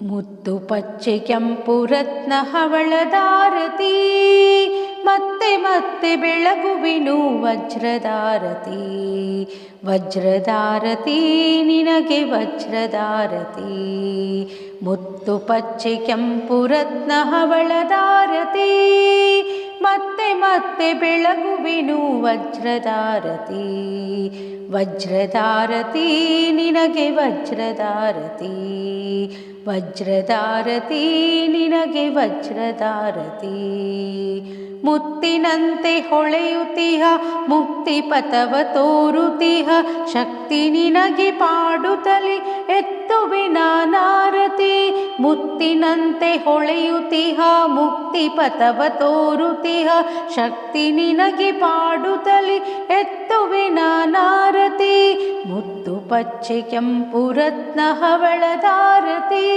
ಮುತ್ತು ಪಚ್ಚೆ ಕೆಂಪು ರತ್ನ ಹವಳದಾರತಿ, ಮತ್ತೆ ಮತ್ತೆ ಬೆಳಗುವಿನು ವಜ್ರದಾರತಿ. ವಜ್ರದಾರತಿ ನಿನಗೆ ವಜ್ರದಾರತಿ. ಮುತ್ತು ಪಚ್ಚೆ ಕೆಂಪು ರತ್ನ ಹವಳದಾರತಿ, ಮತ್ತೆ ಮತ್ತೆ ಬೆಳಗುವಿನು ವಜ್ರದಾರತಿ. ವಜ್ರದಾರತಿ ನಿನಗೆ ವಜ್ರದಾರತಿ. ವಜ್ರದಾರತಿ ನಿನಗೆ ವಜ್ರದಾರತಿ. ಮುತ್ತಿನಂತೆ ಹೊಳೆಯುತ್ತಿಹ ಮುಕ್ತಿ ಪಥವ ತೋರುತ್ತಿಹ, ಶಕ್ತಿ ನಿನಗೆ ಪಾಡುತ್ತಲಿ ಎತ್ತುವೆ ನಾನಾರತಿ. ಮುತ್ತಿನಂತೆ ಹೊಳೆಯುತ್ತಿಹ ಮುಕ್ತಿ ಪಥವ ತೋರುತ್ತಿಹ, ಶಕ್ತಿ ನಿನಗೆ ಪಾಡುತ್ತಲಿ ಎತ್ತುವೆ ನಾನಾರತಿ. ಮುತ್ತು ಪಚ್ಚೆ ಕೆಂಪು ರತ್ನ ಹವಳದಾರತಿ.